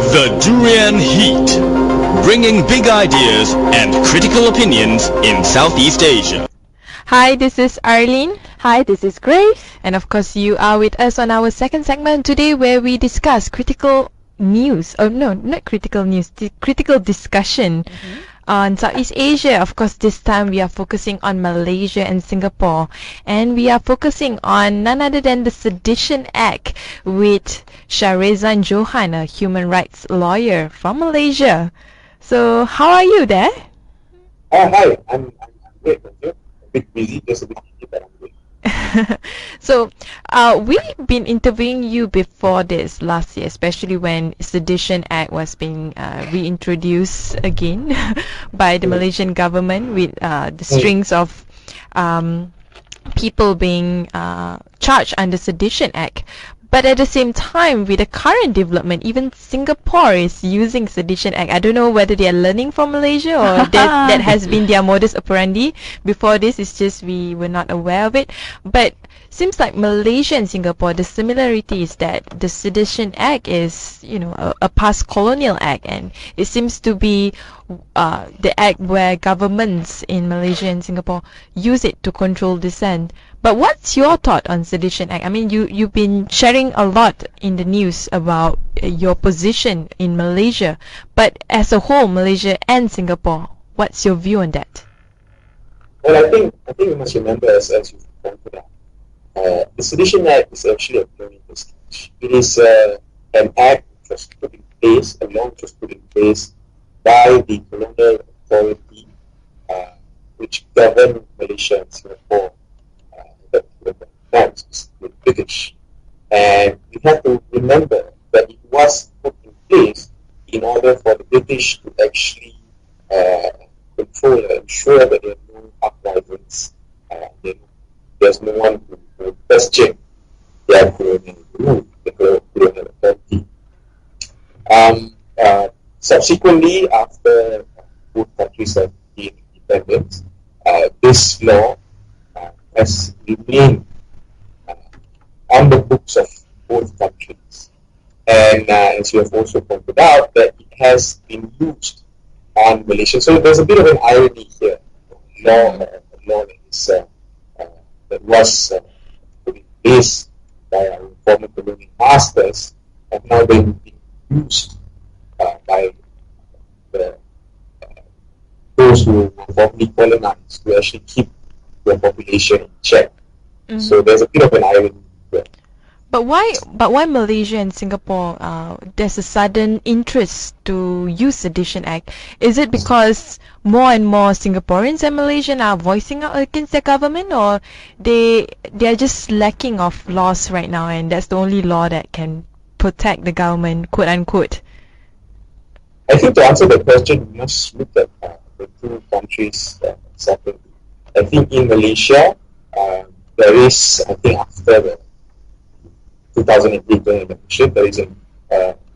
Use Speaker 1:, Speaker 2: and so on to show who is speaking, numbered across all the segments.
Speaker 1: The Durian Heat, bringing big ideas and critical opinions in Southeast Asia.
Speaker 2: Hi, this is Arlene.
Speaker 3: Hi, this is Grace.
Speaker 2: And of course, you are with us on our second segment today where we discuss critical news. Oh, no, not critical news, critical discussion on Southeast Asia. Of course, this time we are focusing on Malaysia and Singapore. And we are focusing on none other than the Sedition Act with Syahredzan Johan, a human rights lawyer from Malaysia. So, how are you there?
Speaker 4: Hi, I'm great, thank you. A bit busy, just a bit busy, but I'm great.
Speaker 2: So, we've been interviewing you before this last year, especially when Sedition Act was being reintroduced again by the Malaysian government with the strings of people being charged under Sedition Act. But at the same time, with the current development, even Singapore is using Sedition Act. I don't know whether they are learning from Malaysia or that has been their modus operandi. Before this, it's just we were not aware of it. But seems like Malaysia and Singapore, the similarity is that the Sedition Act is, a past colonial act, and it seems to be the act where governments in Malaysia and Singapore use it to control dissent. But what's your thought on Sedition Act? I mean, you've been sharing a lot in the news about your position in Malaysia, but as a whole, Malaysia and Singapore, what's your view on that?
Speaker 4: Well, I think you must remember, as you've pointed out, the Sedition Act is actually a very stage. It is an act which was put in place, a law which was put in place by the colonial authority which governed Malaysia and Singapore. The British, and we have to remember that it was put in place in order for the British to actually control and ensure that there are no uprisings, there's no one who question their colonial rule, the colonial authority. Subsequently, after both countries have gained independence, this law has remained on the books of both countries. And as you have also pointed out, that it has been used on Malaysia. So there's a bit of an irony here. Law that was put in place by our former colonial masters have now been used by those who were formerly colonized to actually keep their population in check. So there's a bit of an irony there.
Speaker 2: But why Malaysia and Singapore, there's a sudden interest to use Sedition Act? Is it because more and more Singaporeans and Malaysians are voicing out against their government, or they're just lacking of laws right now and that's the only law that can protect the government, quote unquote?
Speaker 4: I think to answer the question, we must look at the two countries separately. I think in Malaysia, there is, I think after the 2008 election, there is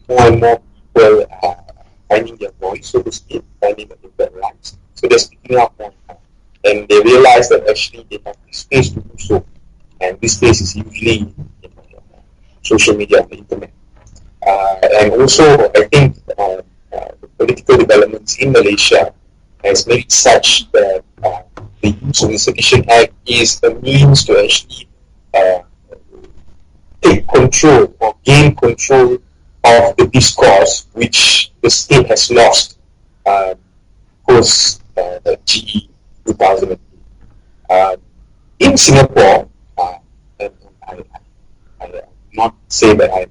Speaker 4: more and more people finding their voice, so to speak, finding their rights. So they're speaking out more and more. And they realize that actually they have the space to do so. And this space is usually social media and the internet. And also, I think the political developments in Malaysia has made it such that the use of the Sedition Act is a means to actually take control or gain control of the discourse which the state has lost post the GE 2008. In Singapore, and I not say that I'm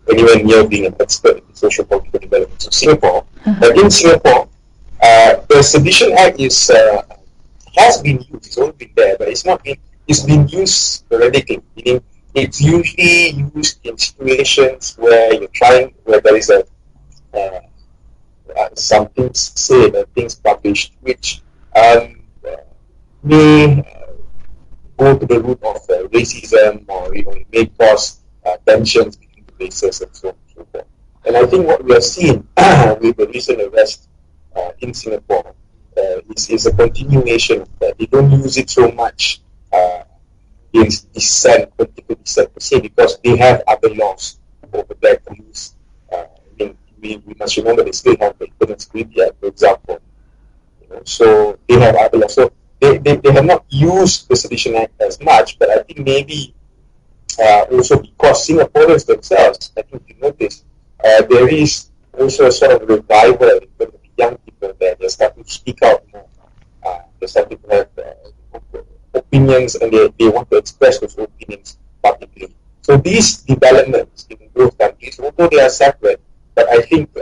Speaker 4: anywhere near being an expert in the social political developments of Singapore, but in Singapore, the Sedition Act has been used. It's always been there, but it's been used sporadically, meaning it's usually used in situations where there is some things said or things published which may go to the root of racism, or may cause tensions between the races and so on and so forth. And I think what we have seen with the recent arrest in Singapore is a continuation of that. They don't use it so much against dissent, political dissent per se, because they have other laws over there to use in must remember they still have the Internet Security Act, for example. So they have other laws. So they have not used the Sedition Act as much, but I think maybe also because Singaporeans themselves, I think you notice, there is also a sort of revival in terms of young people there. They're starting to speak out more. They're starting to have opinions, and they want to express those opinions publicly. So these developments in both countries, although they are separate, but I think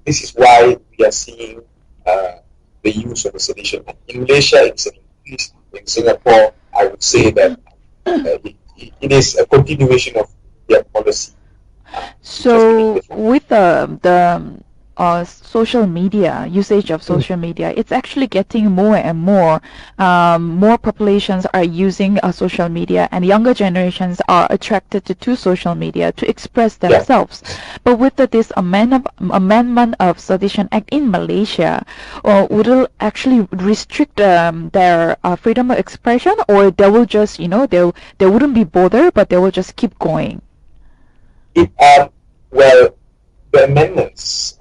Speaker 4: this is why we are seeing the use of the Sedition Act. In Malaysia, it's an increase. In Singapore, I would say that it is a continuation of their policy.
Speaker 3: So with the social media, usage of social media, it's actually getting more and more. More populations are using social media, and younger generations are attracted to social media to express themselves. But with this amendment of Sedition Act in Malaysia, would it actually restrict their freedom of expression, or they will just, they wouldn't be bothered, but they will just keep going?
Speaker 4: Well, the amendments,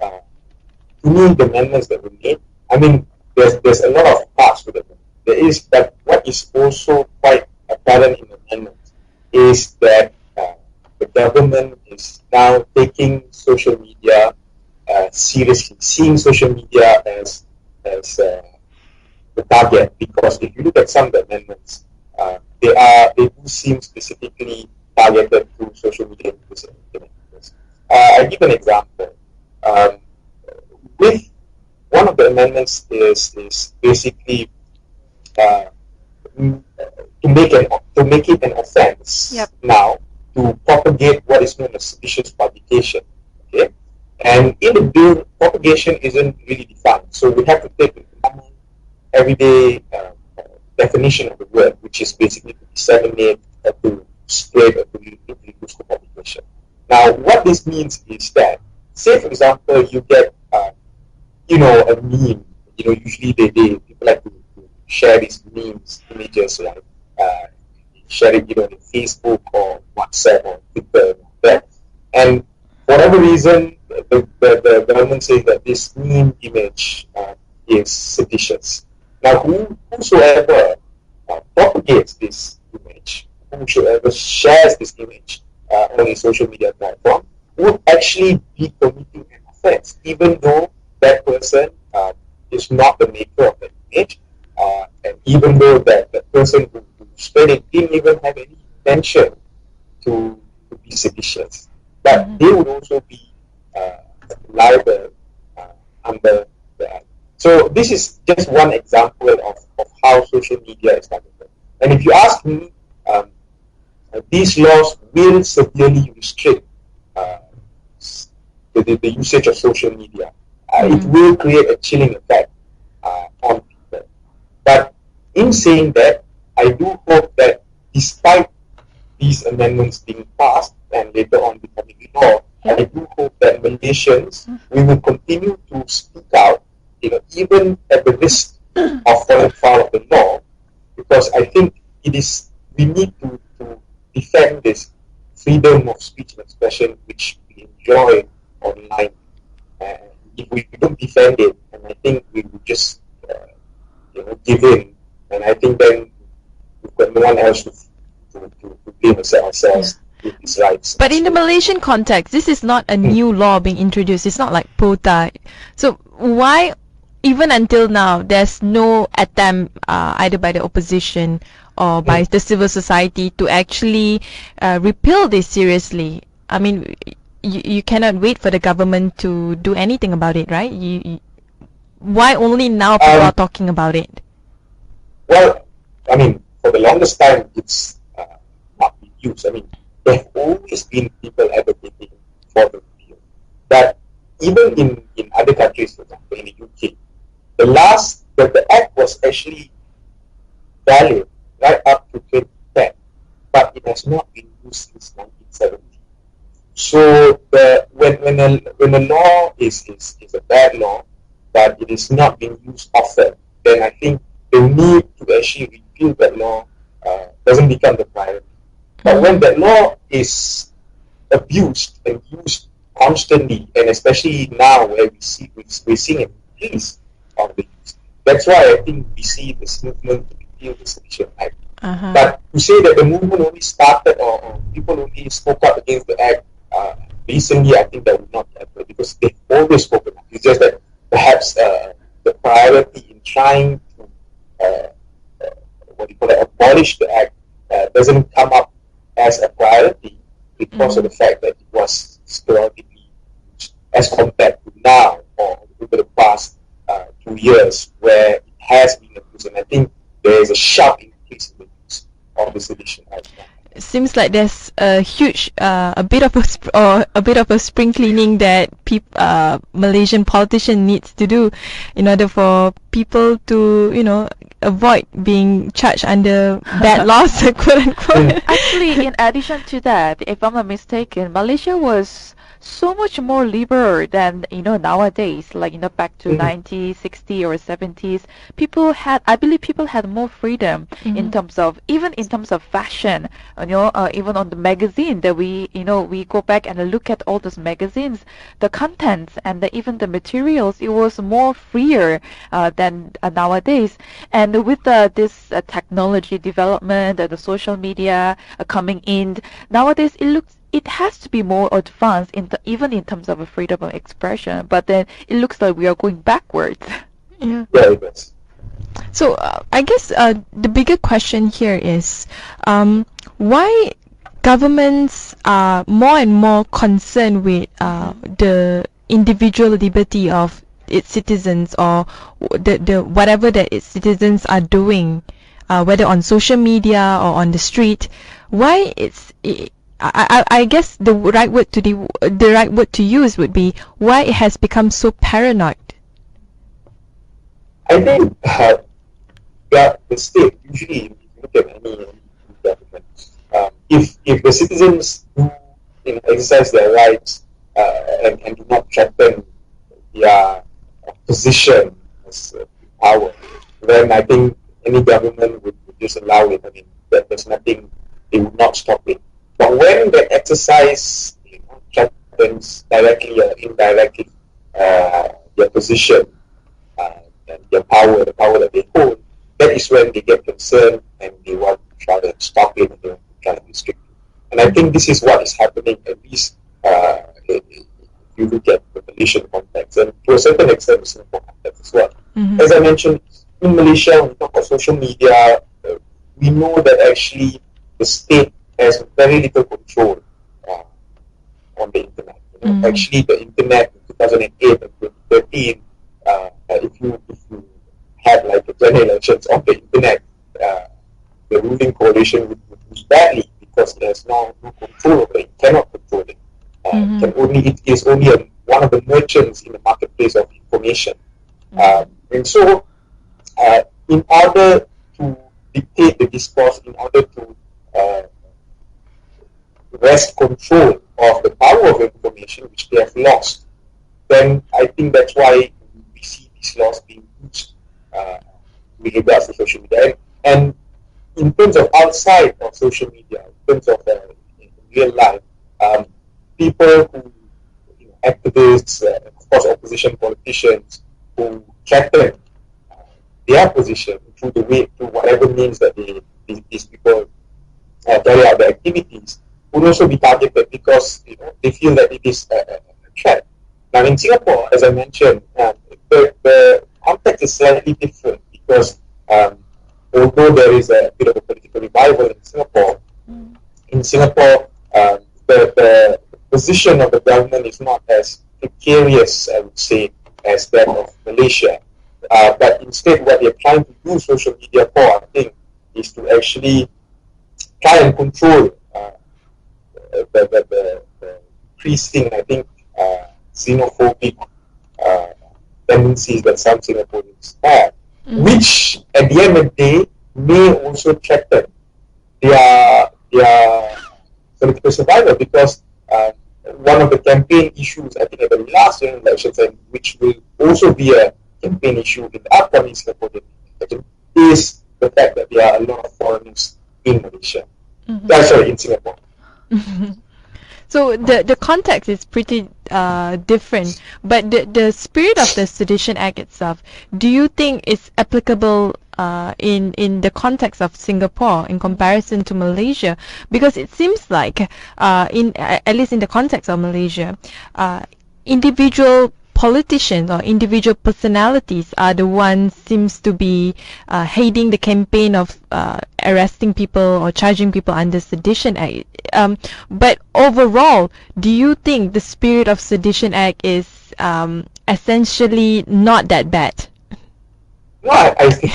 Speaker 4: to me, the amendments that we made, I mean, there's a lot of parts to them. There is, but what is also quite apparent in the amendments is that the government is now taking social media seriously, seeing social media as the target. Because if you look at some of the amendments, they do seem specifically targeted to social media. I give an example. With one of the amendments is basically to make it an offence now to propagate what is known as seditious publication. Okay, and in the bill, propagation isn't really defined, so we have to take the common everyday definition of the word, which is basically to disseminate, to spread, or to use the publication. Now, what this means is that, say for example, you get a meme. Usually people like to share these memes, images, like share it, on Facebook or WhatsApp or Twitter, and for whatever reason, the government says that this meme image is seditious. Now, whosoever propagates this image, whosoever shares this image on a social media platform, would actually be committing an offense, even though that person is not the maker of the image, and even though that the person who spread it didn't even have any intention to be seditious. But they would also be liable under the act. So this is just one example of how social media is targeted. And if you ask me, these laws will severely restrict the usage of social media. It will create a chilling effect on people. But in saying that, I do hope that despite these amendments being passed and later on becoming law, I do hope that Malaysians, we will continue to speak out, even at the risk of falling foul of the law, because I think we need to defend this freedom of speech and expression which we enjoy online. If we don't defend it, and I think we will just give in, and I think then we've got no one else to blame ourselves with these rights.
Speaker 2: But in the Malaysian context, this is not a new law being introduced. It's not like POTA. So why, even until now, there's no attempt either by the opposition or by the civil society to actually repeal this seriously? I mean, you cannot wait for the government to do anything about it, right? Why only now people are talking about it?
Speaker 4: Well, I mean, for the longest time, it's not been used. I mean, there have always been people advocating for the repeal. But even in other countries, for example, in the UK, the act was actually valid right up to 2010, but it has not been used since 1970. So when a law is a bad law, but it is not being used often, then I think the need to actually repeal that law doesn't become the priority. But when that law is abused and used constantly, and especially now where we're seeing an increase of the use. That's why I think we see this movement to repeal the Sedition Act. But to say that the movement only started or people only spoke up against the act recently, I think that would not happen because they've always spoken up. It's just that perhaps the priority in trying to abolish the act doesn't come up as a priority because of the fact that it was sporadically used as compared to now or over the past 2 years where it has been abused. And I think there is a sharp increase in the use of the Sedition Act.
Speaker 2: It seems like there's a huge, a bit of a spring cleaning that Malaysian politician needs to do in order for people to, avoid being charged under bad laws, quote unquote.
Speaker 3: Actually, in addition to that, if I'm not mistaken, Malaysia was so much more liberal than nowadays. Like back to 90s, 60s, or 70s, I believe people had more freedom in terms of fashion. Even on the magazine that we go back and look at all those magazines, the contents and even the materials, it was more freer than nowadays. And with this technology development, the social media coming in, nowadays it has to be more advanced even in terms of a freedom of expression, but then it looks like we are going backwards.
Speaker 2: Yeah.
Speaker 4: Yeah, it is.
Speaker 2: So I guess the bigger question here is why governments are more and more concerned with the individual liberty of its citizens, or the whatever that its citizens are doing, whether on social media or on the street. Why I guess the right word to use would be why it has become so paranoid.
Speaker 4: I think the state usually, if you look at any government, if the citizens do exercise their rights and do not threaten their position as power, then I think any government would just allow it. I mean, there's nothing, they would not stop it. But when the exercise threatens directly or indirectly their position and their power, the power that they hold, that is when they get concerned and they want to try to stop it and they want to try to restrict it. And I think this is what is happening, at least if you look at the Malaysian context, and to a certain extent the Singapore context as well. As I mentioned, in Malaysia, when we talk about social media, we know that actually the state has very little control on the internet. Actually, the internet in 2008 and 2013, if you had like a general elections on the internet, the ruling coalition would lose badly because there's no control over it. Cannot control it. It is only one of the merchants in the marketplace of information. And so, in order to dictate the discourse, in order to wrest control of the power of information, which they have lost, then I think that's why we see these laws being used with regards to social media. And in terms of outside of social media, in terms of in real life, people who, activists, of course, opposition politicians who threaten their position through whatever means that these people carry out their activities, would also be targeted because they feel that it is a threat. Now in Singapore, as I mentioned, the context is slightly different because although there is a bit of a political revival in Singapore, the position of the government is not as precarious, I would say, as that of Malaysia. But instead, what they're trying to do social media for, I think, is to actually try and control the increasing, I think, xenophobic tendencies that some Singaporeans have, which at the end of the day may also threaten their political survival, because one of the campaign issues, I think, at the last general elections, and which will also be a campaign issue in the upcoming Singaporean election, is the fact that there are a lot of foreigners in Malaysia. In Singapore.
Speaker 2: So the context is pretty different, but the spirit of the Sedition Act itself, do you think is applicable in the context of Singapore in comparison to Malaysia? Because it seems like at least in the context of Malaysia, individual politicians or individual personalities are the ones seems to be heading the campaign of arresting people or charging people under Sedition Act. But overall, do you think the spirit of Sedition Act is essentially not that bad?
Speaker 4: No, I think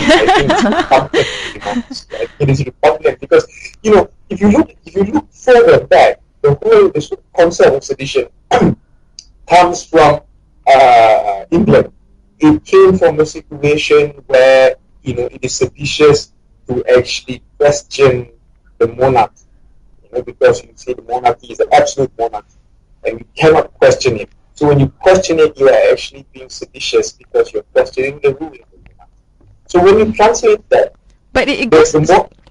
Speaker 4: it is repugnant because if you look further back, the whole concept of sedition comes from England. It came from a situation where it is seditious to actually question the monarch, because you see the monarchy is an absolute monarchy, and you cannot question it. So when you question it, you are actually being seditious because you're questioning the ruling of the monarch. So when you translate that,
Speaker 2: but it goes.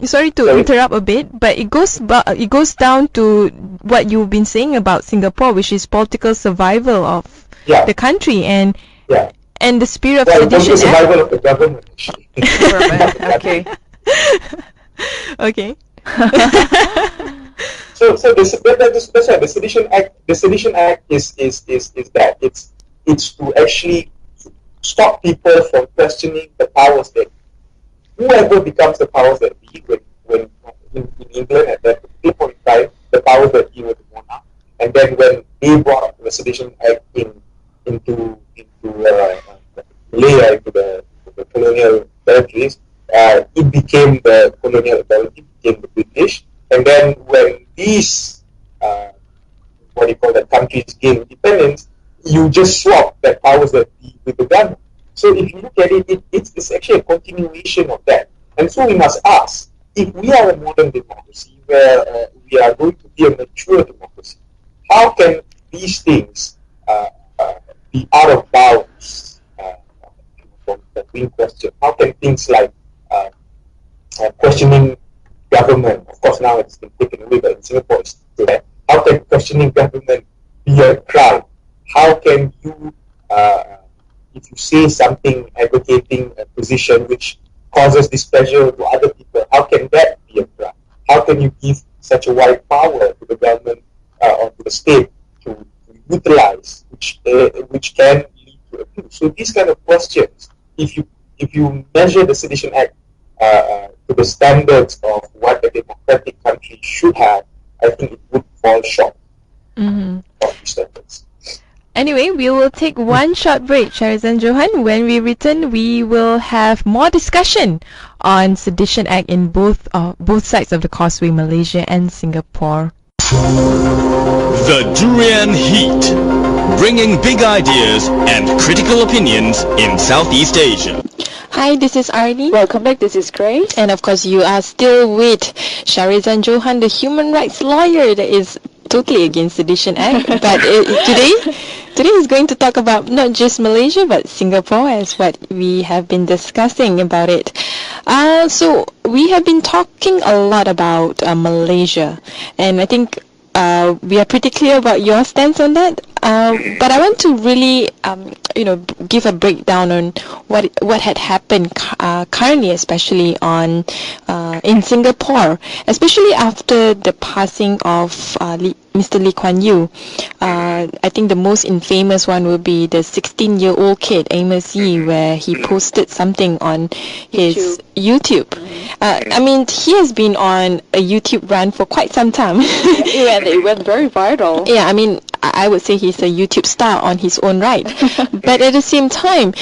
Speaker 2: Sorry to interrupt a bit, but it goes down to what you've been saying about Singapore, which is political survival of the country and the spirit of sedition.
Speaker 4: Political survival of the government. Actually.
Speaker 3: Okay.
Speaker 2: Okay.
Speaker 4: So that's why the Sedition Act. The Sedition Act is that it's to actually stop people from questioning the powers that whoever becomes the powers that be. When in England at that point in time, the powers that be were the monarch, and then when they brought the Sedition Act into Malaya, into the colonial territories, it became the colonial authority, became the British. And then when these, countries gain independence, you just swap that powers that be with the government. So if you look at it, it's actually a continuation of that. And so we must ask, if we are a modern democracy, where we are going to be a mature democracy, how can these things be out of bounds from being questioned? How can things like questioning government, of course now it's been taken away, but in Singapore it's still there. How can questioning government be a crime? How can you, if you say something advocating a position which causes displeasure to other people, how can that be a crime? How can you give such a wide power to the government or to the state to utilize, which can lead to abuse? So these kind of questions, if you measure the Sedition Act to the standards of what a democratic country should have, I think it would fall short of these standards.
Speaker 2: Anyway, we will take one short break, Syahredzan Johan. When we return, we will have more discussion on Sedition Act in both sides of the causeway, Malaysia and Singapore.
Speaker 1: The Durian Heat, bringing big ideas and critical opinions in Southeast Asia.
Speaker 2: Hi, this is Arlene.
Speaker 3: Welcome back, this is Grace.
Speaker 2: And of course, you are still with Syahredzan Johan, the human rights lawyer that is totally against Sedition Act. But today he's going to talk about not just Malaysia, but Singapore, as what we have been discussing about it. So we have been talking a lot about Malaysia, and I think we are pretty clear about your stance on that. But I want to really, give a breakdown on what had happened currently, especially in Singapore, especially after the passing of Mr. Lee Kuan Yew. I think the most infamous one will be the 16-year-old kid, Amos Yee, where he posted something on his YouTube. I mean, he has been on a YouTube run for quite some time.
Speaker 3: It went very viral.
Speaker 2: Yeah, I mean, I would say he's a YouTube star on his own right. But at the same time,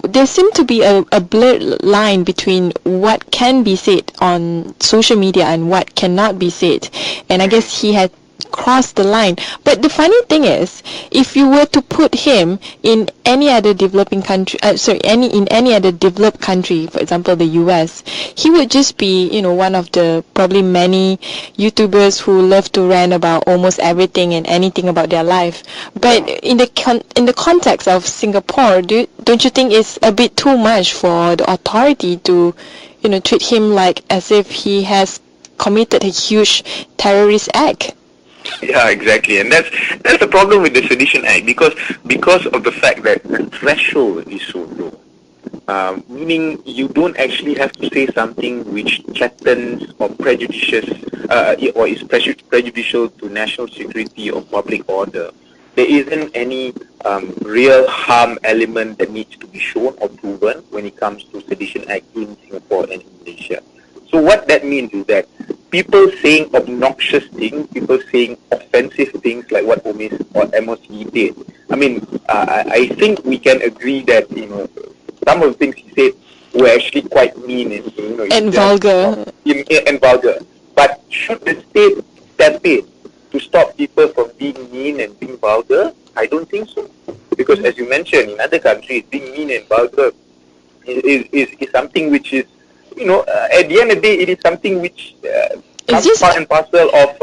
Speaker 2: there seemed to be a blurred line between what can be said on social media and what cannot be said. And I guess he had crossed the line. But the funny thing is, if you were to put him in any other developing country, in any other developed country, for example the US, he would just be, one of the probably many YouTubers who love to rant about almost everything and anything about their life. But in the context of Singapore, don't you think it's a bit too much for the authority to, treat him like as if he has committed a huge terrorist act?
Speaker 5: Yeah, exactly, and that's the problem with the Sedition Act, because of the fact that the threshold is so low. Meaning you don't actually have to say something which threatens or prejudices or is prejudicial to national security or public order. There isn't any real harm element that needs to be shown or proven when it comes to Sedition Act in Singapore and in Malaysia. So what that means is that people saying obnoxious things, people saying offensive things like what MOC did. I mean, I think we can agree that some of the things he said were actually quite mean
Speaker 2: And vulgar.
Speaker 5: And vulgar. But should the state step in to stop people from being mean and being vulgar? I don't think so. Because as you mentioned, in other countries, being mean and vulgar is something which is, at the end of the day, it is something which comes part and parcel of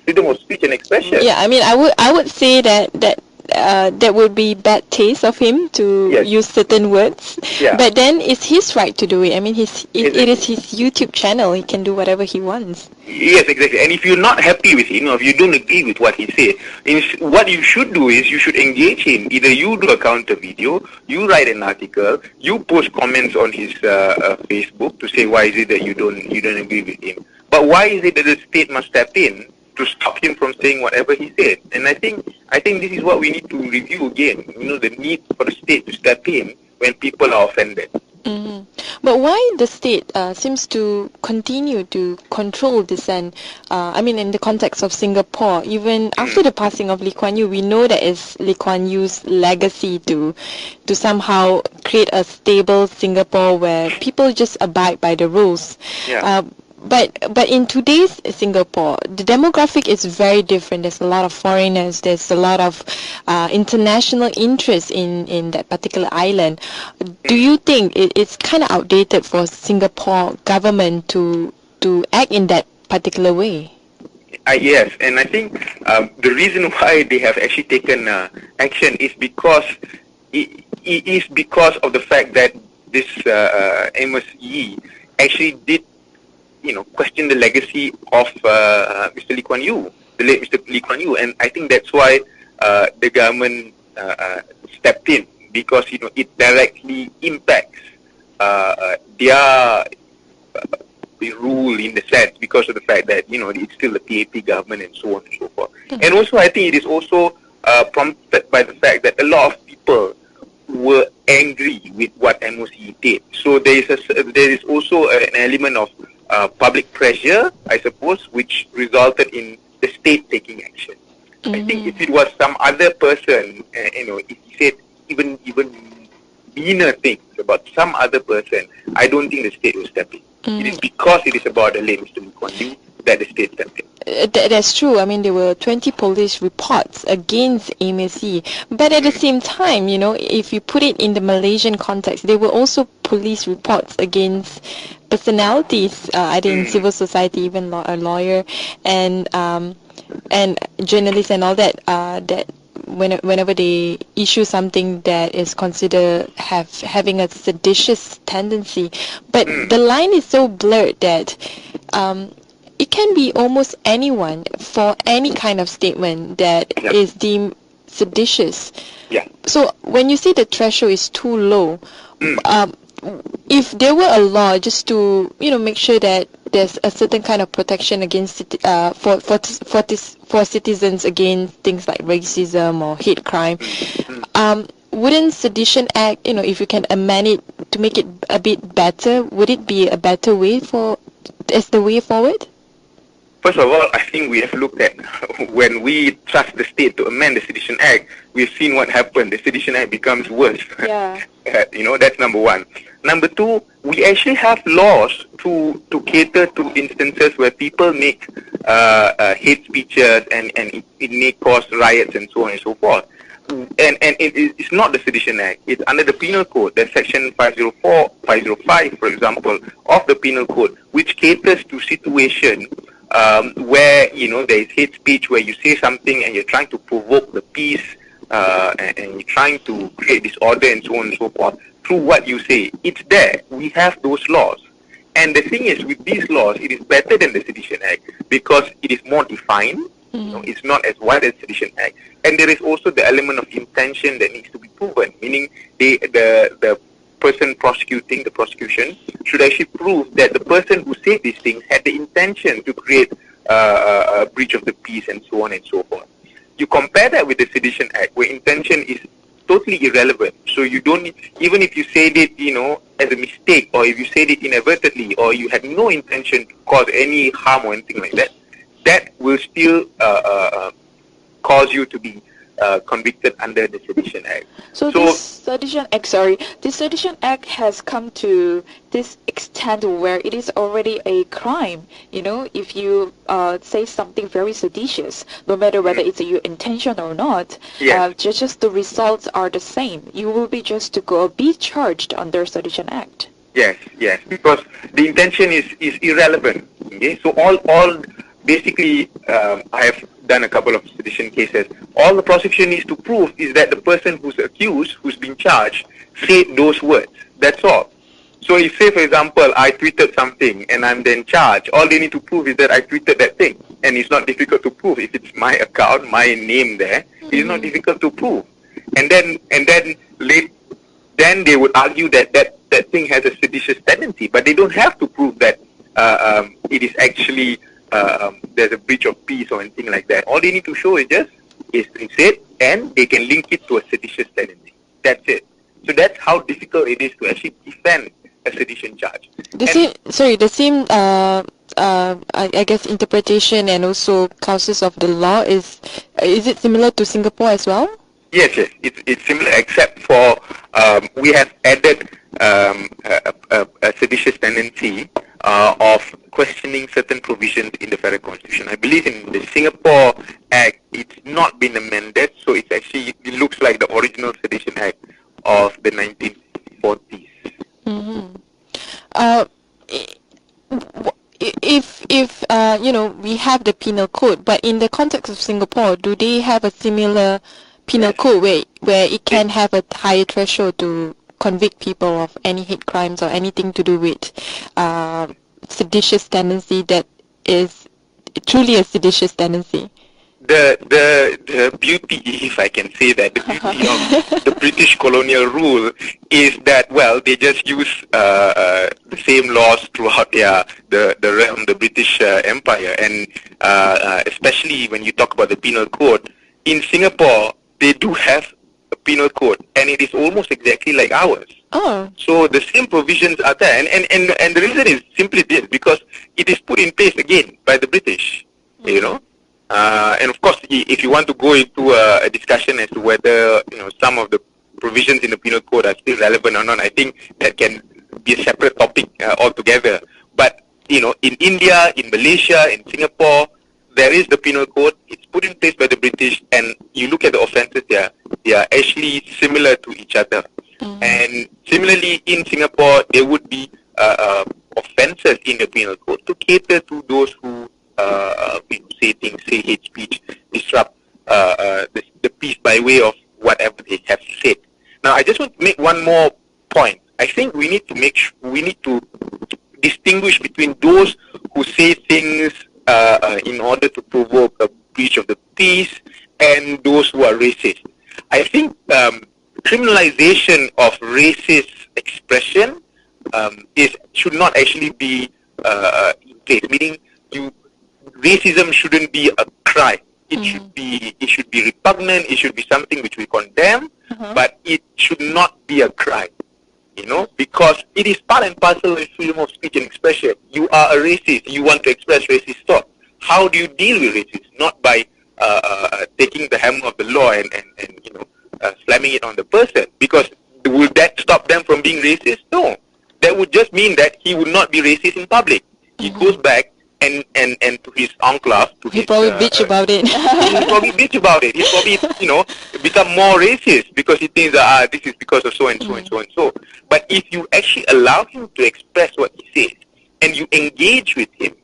Speaker 5: freedom of speech and expression.
Speaker 2: Yeah, I mean, I would say that would be bad taste of him to use certain words.
Speaker 5: Yeah.
Speaker 2: But then it's his right to do it. I mean, it is his YouTube channel. He can do whatever he wants.
Speaker 5: Yes, exactly. And if you're not happy with him, or if you don't agree with what he said, what you should do is you should engage him. Either you do a counter video, you write an article, you post comments on his Facebook to say why is it that you don't agree with him. But why is it that the state must step in to stop him from saying whatever he said? And I think this is what we need to review again. The need for the state to step in when people are offended.
Speaker 2: Mm-hmm. But why the state seems to continue to control dissent? I mean, in the context of Singapore, even after the passing of Lee Kuan Yew, we know that it's Lee Kuan Yew's legacy to somehow create a stable Singapore where people just abide by the rules.
Speaker 5: Yeah.
Speaker 2: But in today's Singapore, the demographic is very different. There's a lot of foreigners. There's a lot of international interest in that particular island. Do you think it's kind of outdated for Singapore government to act in that particular way?
Speaker 5: Yes, and I think the reason why they have actually taken action is because of the fact that this MOC actually did question the legacy of Mr. Lee Kuan Yew, the late Mr. Lee Kuan Yew, and I think that's why the government stepped in, because it directly impacts their rule in the sense, because of the fact that it's still a PAP government and so on and so forth. And also I think it is also prompted by the fact that a lot of people were angry with what MOC did. So there is also an element of public pressure, I suppose, which resulted in the state taking action. I think if it was some other person, if he said even meaner things about some other person, I don't think the state will step in. It is because it is about the late Mr. Lee Kuan Yew that the state stepped in.
Speaker 2: That's true. I mean, there were 20 police reports against MSC. But at the same time, if you put it in the Malaysian context, there were also police reports against personalities, either in civil society, even a lawyer, and journalists and all that, that whenever they issue something that is considered having a seditious tendency. But the line is so blurred that it can be almost anyone for any kind of statement that is deemed seditious.
Speaker 5: Yeah.
Speaker 2: So when you say the threshold is too low, if there were a law just to make sure that there's a certain kind of protection against for citizens against things like racism or hate crime, wouldn't Sedition Act, if you can amend it to make it a bit better, would it be a better way as the way forward?
Speaker 5: First of all, I think we have looked at when we trust the state to amend the Sedition Act, we've seen what happened. The Sedition Act becomes worse.
Speaker 2: Yeah.
Speaker 5: That's number one. Number two, we actually have laws to cater to instances where people make hate speeches and it may cause riots and so on and so forth. And it's not the Sedition Act. It's under the Penal Code. There's Section 504, 505, for example, of the Penal Code, which caters to situations where there is hate speech, where you say something and you're trying to provoke the peace and you're trying to create disorder and so on and so forth through what you say. It's there. We have those laws, And the thing is, with these laws, it is better than the Sedition Act because it is more defined. It's not as wide as Sedition Act, and there is also the element of intention that needs to be proven. Meaning, the person prosecuting, the prosecution, should actually prove that the person who said these things had the intention to create a breach of the peace and so on and so forth. You compare that with the Sedition Act, where intention is totally irrelevant. So you don't need, even if you said it, as a mistake, or if you said it inadvertently, or you had no intention to cause any harm or anything like that, that will still cause you to be convicted under the Sedition Act.
Speaker 3: So this Sedition Act has come to this extent where it is already a crime. If you say something very seditious, no matter whether it's your intention or not, just the results are the same. You will be be charged under Sedition Act.
Speaker 5: Yes, because the intention is irrelevant. Okay, so all basically, I have done a couple of sedition cases. All the prosecution needs to prove is that the person who's accused, who's been charged, said those words. That's all. So if, say, for example, I tweeted something and I'm then charged, all they need to prove is that I tweeted that thing. And it's not difficult to prove. If it's my account, my name there, it's not difficult to prove. And then they would argue that thing has a seditious tendency, but they don't have to prove that it is actually there's a breach of peace or anything like that. All they need to show is said, and they can link it to a seditious tendency. That's it. So that's how difficult it is to actually defend a sedition charge.
Speaker 2: The same I guess interpretation and also clauses of the law is it similar to Singapore as well?
Speaker 5: Yes, it's similar, except for we have added a seditious tendency of questioning certain provisions in the federal constitution. I believe in the Singapore Act, it's not been amended, so it looks like the original Sedition Act of the 1940s.
Speaker 2: If we have the penal code, but in the context of Singapore, do they have a similar penal code where it can have a higher threshold to convict people of any hate crimes or anything to do with seditious tendency that is truly a seditious tendency?
Speaker 5: The beauty, if I can say that, the beauty of the British colonial rule is that, well, they just use the same laws throughout the realm, the British Empire, and especially when you talk about the penal code, in Singapore, they do have a penal code, and it is almost exactly like ours.
Speaker 2: Oh.
Speaker 5: So the same provisions are there, and the reason is simply this, because it is put in place again by the British, and of course, if you want to go into a discussion as to whether some of the provisions in the penal code are still relevant or not, I think that can be a separate topic altogether. But in India, in Malaysia, in Singapore, there is the penal code. It's put in place by the British, and you look at the offences there, they are actually similar to each other. And similarly, in Singapore, there would be offences in the penal code to cater to those who say hate speech, disrupt the peace by way of whatever they have said. Now, I just want to make one more point. I think we need to distinguish between those who say things in order to provoke a breach of the peace and those who are racist. I think criminalization of racist expression should not actually be in place. Meaning, racism shouldn't be a crime. It should be repugnant. It should be something which we condemn, but it should not be a crime. Because it is part and parcel of freedom of speech and expression. You are a racist. You want to express racist thought. How do you deal with racism? Not by taking the hammer of the law and slamming it on the person. Because will that stop them from being racist? No. That would just mean that he would not be racist in public. He goes back and to his enclave,
Speaker 2: he'll probably bitch about it.
Speaker 5: He'll probably bitch about it. He'll probably, become more racist because he thinks that this is because of so and so and so and so. But if you actually allow him to express what he says and you engage with him,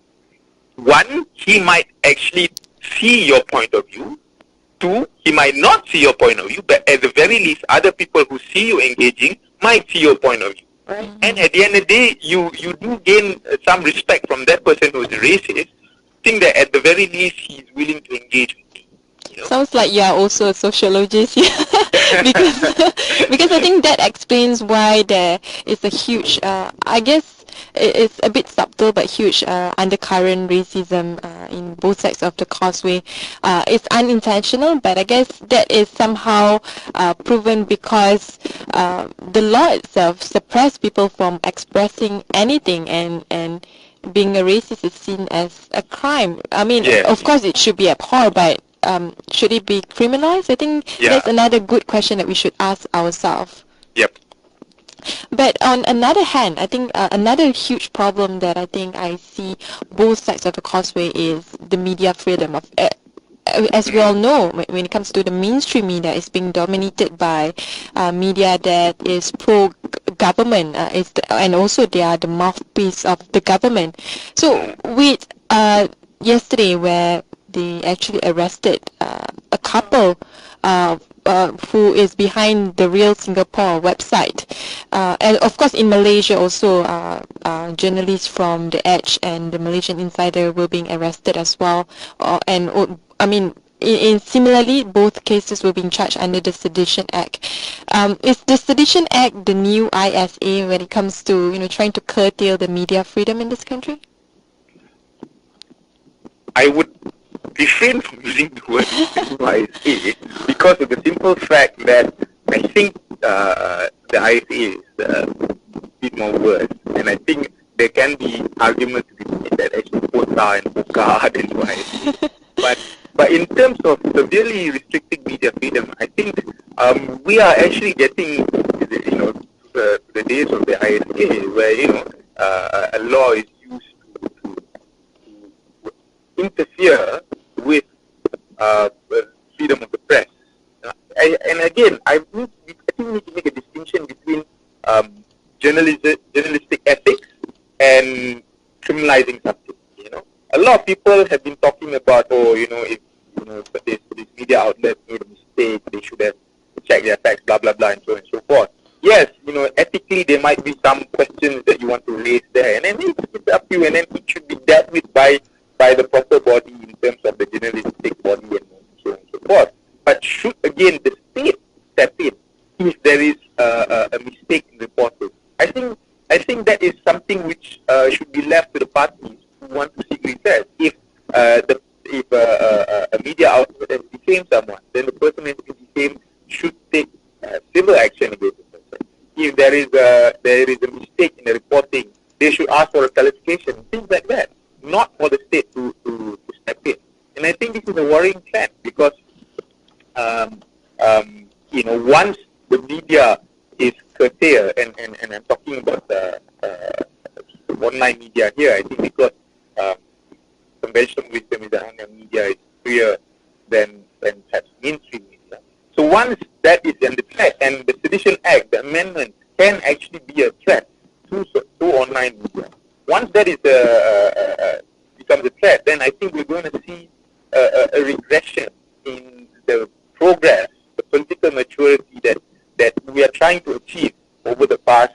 Speaker 5: one, he might actually see your point of view. Two, he might not see your point of view, but at the very least, other people who see you engaging might see your point of view. right? And at the end of the day, you do gain some respect from that person who's racist. Think that at the very least he's willing to engage with you. You know?
Speaker 2: Sounds like you are also a sociologist here. because I think that explains why there is a huge, I guess it's a bit subtle but huge undercurrent racism in both sides of the causeway. It's unintentional, but I guess that is somehow proven because the law itself suppressed people from expressing anything, and being a racist is seen as a crime. I mean, of course it should be abhorred, but should it be criminalized? I think that's another good question that we should ask ourselves.
Speaker 5: Yep.
Speaker 2: But on another hand, I think another huge problem that I think I see both sides of the causeway is the media freedom of. As we all know, when it comes to the mainstream media, it's being dominated by media that is pro-government, and also they are the mouthpiece of the government. So with yesterday, where they actually arrested a couple who is behind the Real Singapore website. And of course in Malaysia also, journalists from The Edge and the Malaysian Insider were being arrested as well. In similarly, both cases were being charged under the Sedition Act. Is the Sedition Act the new ISA when it comes to trying to curtail the media freedom in this country?
Speaker 5: I would refrain from using the word ISA because of the simple fact that I think the ISA is a bit more worse, and I think there can be arguments to be made that actually quota and quokka are the new ISA. But in terms of severely restricting media freedom, I think we are actually getting the days of the ISA where a law is used to interfere with freedom of the press. And again, I think we need to make a distinction between journalistic ethics and criminalizing something. A lot of people have been talking about, if this media outlet made a mistake, they should have checked their facts, blah blah blah, and so on and so forth. Yes, ethically there might be some questions that you want to raise there, and then it's up to you, and then it should be dealt with by the proper body in terms of the journalistic body and so on and so forth. But should again the state step in if there is a mistake in reporting? I think that is something which should be left to the parties who want to seek redress. If a media outlet has defamed someone, then the person who has been defamed should take civil action against the person. If there is a mistake in the reporting, they should ask for a clarification, things like that, not for the state to step in. And I think this is a worrying trend because once the media is curtailed, and I'm talking about the online media here, I think because conventional wisdom is that online media is freer than perhaps mainstream media. So once that is under threat, and the Sedition Act, the amendment, can actually be a threat to online media. Once that is becomes a threat, then I think we're going to see a regression in the progress, the political maturity that we are trying to achieve over the past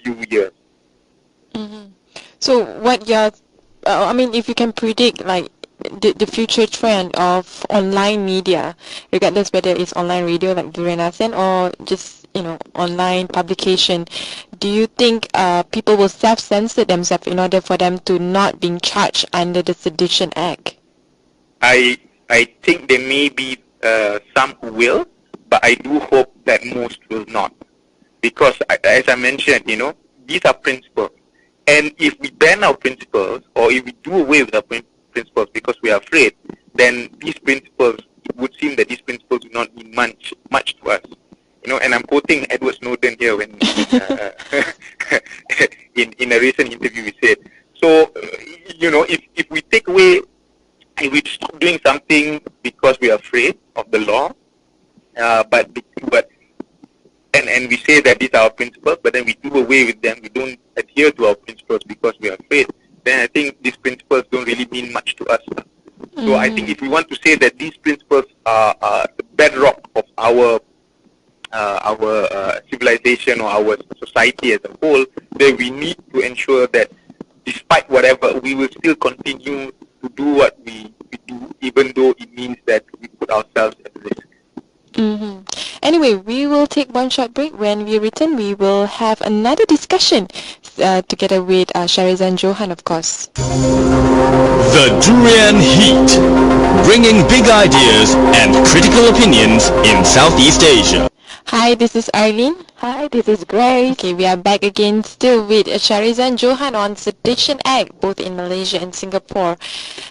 Speaker 5: few years.
Speaker 2: Mm-hmm. So what you're, if you can predict like the future trend of online media, regardless whether it's online radio like Durian Heat or just online publication, do you think people will self-censor themselves in order for them to not being charged under the Sedition Act?
Speaker 5: I think there may be some who will, but I do hope that most will not, because as I mentioned, these are principles, and if we ban our principles, or if we do away with our principles because we are afraid, then these principles, it would seem that these principles do not mean much to us. And I'm quoting Edward Snowden here when in a recent interview he said, so, if we take away, if we stop doing something because we are afraid of the law, and we say that these are our principles, but then we do away with them, we don't adhere to our principles because we are afraid, then I think these principles don't really mean much to us. So I think if we want to say that these principles are the bedrock of our civilization, civilization or our society as a whole, that we need to ensure that despite whatever, we will still continue to do what we do, even though it means that we put ourselves at risk.
Speaker 2: Mm-hmm. Anyway, we will take one short break. When we return, we will have another discussion together with Syahredzan and Johan, of course.
Speaker 1: The Durian Heat, bringing big ideas and critical opinions in Southeast Asia.
Speaker 2: Hi, this is Arlene.
Speaker 3: Hi, this is Grace.
Speaker 2: Okay, we are back again still with Syahredzan and Johan on Sedition Act, both in Malaysia and Singapore.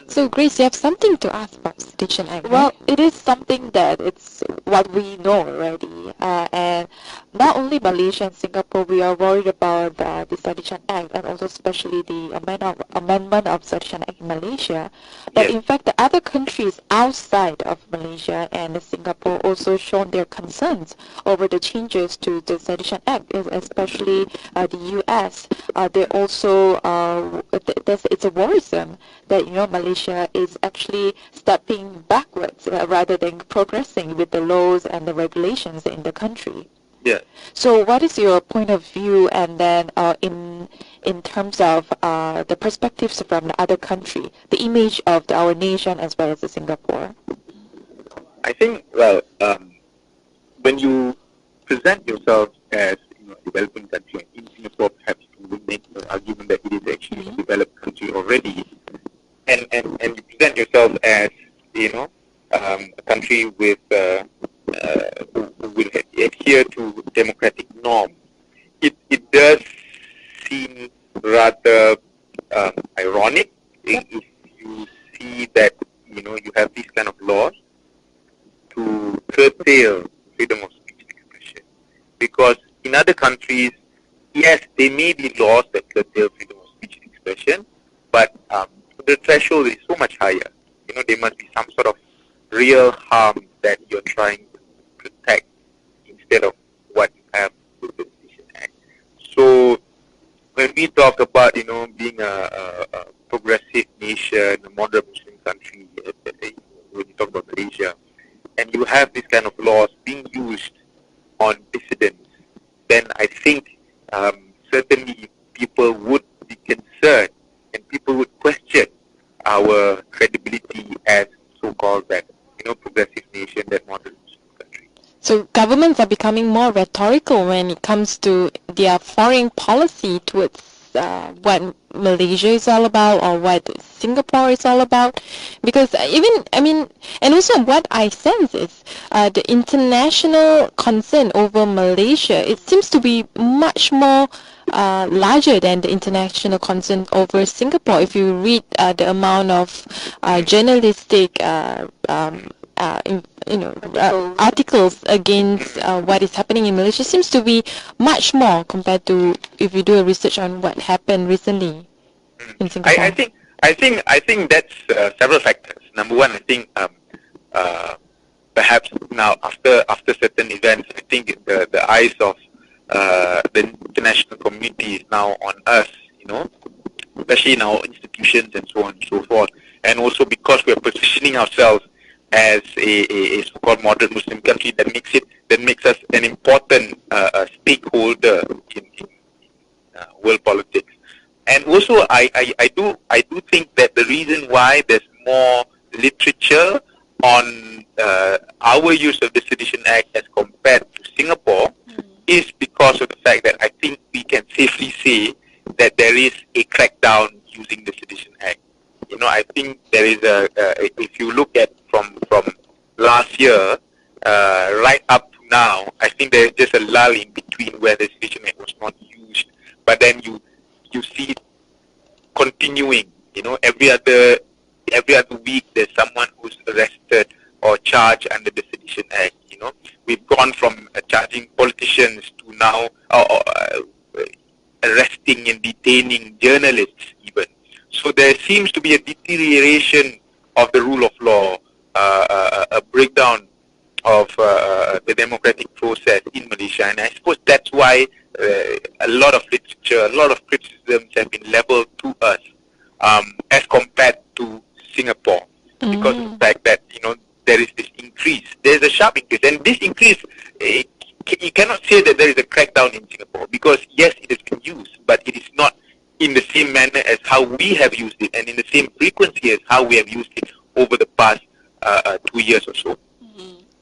Speaker 2: So, Grace, you have something to ask about Sedition Act,
Speaker 3: Well,
Speaker 2: right?
Speaker 3: it is something that it's what we know already. And not only Malaysia and Singapore, we are worried about the Sedition Act and also especially the amendment of Sedition Act in Malaysia. But
Speaker 5: Yes.
Speaker 3: in fact, the other countries outside of Malaysia and Singapore also shown their concerns over the changes to the Sedition Act, especially the U.S. They also, it's a worrisome that, Malaysia is actually stepping backwards rather than progressing with the laws and the regulations in the country.
Speaker 5: Yeah.
Speaker 3: So what is your point of view, and then in terms of the perspectives from the other country, the image of our nation as well as the Singapore?
Speaker 5: I think, when you present yourself as a developing country, and in Singapore perhaps you will make the argument that it is actually a developed country already, and you present yourself as a country with who will adhere to democratic norms, it does seem rather ironic if you see that you have these kind of laws to curtail freedom of speech and expression. Because in other countries, yes, there may be laws that curtail freedom of speech and expression, but the threshold is so much higher. There must be some sort of real harm that you're trying to protect instead of what you have with the Sedition Act. So when we talk about being a progressive nation, a moderate Muslim country, when you talk about Malaysia, and you have these kind of laws being used on dissidents, then I think certainly people would be concerned and people would question our credibility as so-called that progressive nation, that moderate Muslim country.
Speaker 2: So governments are becoming more rhetorical when it comes to their foreign policy towards what Malaysia is all about or what Singapore is all about, because and also what I sense is the international concern over Malaysia, it seems to be much more larger than the international concern over Singapore. If you read the amount of journalistic articles against what is happening in Malaysia, seems to be much more compared to if you do a research on what happened recently in Singapore.
Speaker 5: I think that's several factors. Number one, I think perhaps now after certain events, I think the eyes of the international community is now on us, especially in our institutions and so on and so forth, and also because we are positioning ourselves as a so-called moderate Muslim country, that makes us an important stakeholder in world politics. And also, I do think that the reason why there's more literature on our use of the Sedition Act as compared to Singapore is because of the fact that I think we can safely say that there is a crackdown using the Sedition Act. I think there is if you look at from last year right up to now, I think there's just a lull in between where the Sedition Act was not used, but then you see it continuing. Every other week there's someone who's arrested or charged under the Sedition Act. We've gone from charging politicians to now arresting and detaining journalists even. So there seems to be a deterioration of the rule of law, a breakdown of the democratic process in Malaysia, and I suppose that's why a lot of literature, a lot of criticisms have been leveled to us as compared to Singapore, because of the fact that there is this increase. There's a sharp increase, and this increase you cannot say that there is a crackdown in Singapore, because yes, it has been used, but it is not in the same manner as how we have used it, and in the same frequency as how we have used it over the past 2 years or so.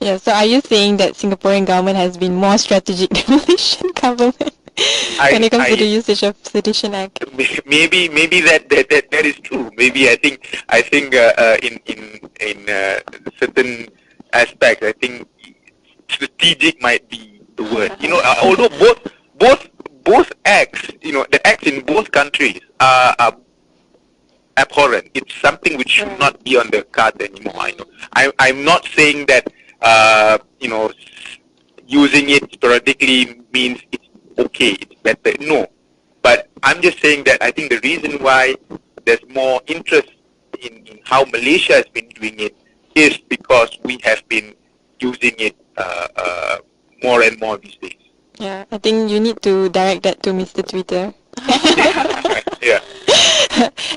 Speaker 2: Yeah, so are you saying that Singaporean government has been more strategic than Malaysian government when it comes to the usage of Sedition Act?
Speaker 5: Maybe that is true. Maybe I think in certain aspects, I think strategic might be the word. You know, although both acts, you know, the acts in both countries are abhorrent. It's something which should not be on the cards anymore. I know. I'm not saying that you know, using it sporadically means it's okay, it's better. No, but I'm just saying that I think the reason why there's more interest in how Malaysia has been doing it is because we have been using it more and more these days.
Speaker 2: Yeah, I think you need to direct that to Mr. Twitter.
Speaker 5: Yeah.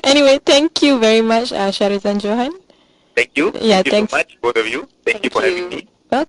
Speaker 2: Anyway, thank you very much, Syahredzan, Johan.
Speaker 5: Thank you.
Speaker 2: Yeah,
Speaker 5: Thank you
Speaker 2: thanks.
Speaker 5: so much, both of you. Thank you for having me.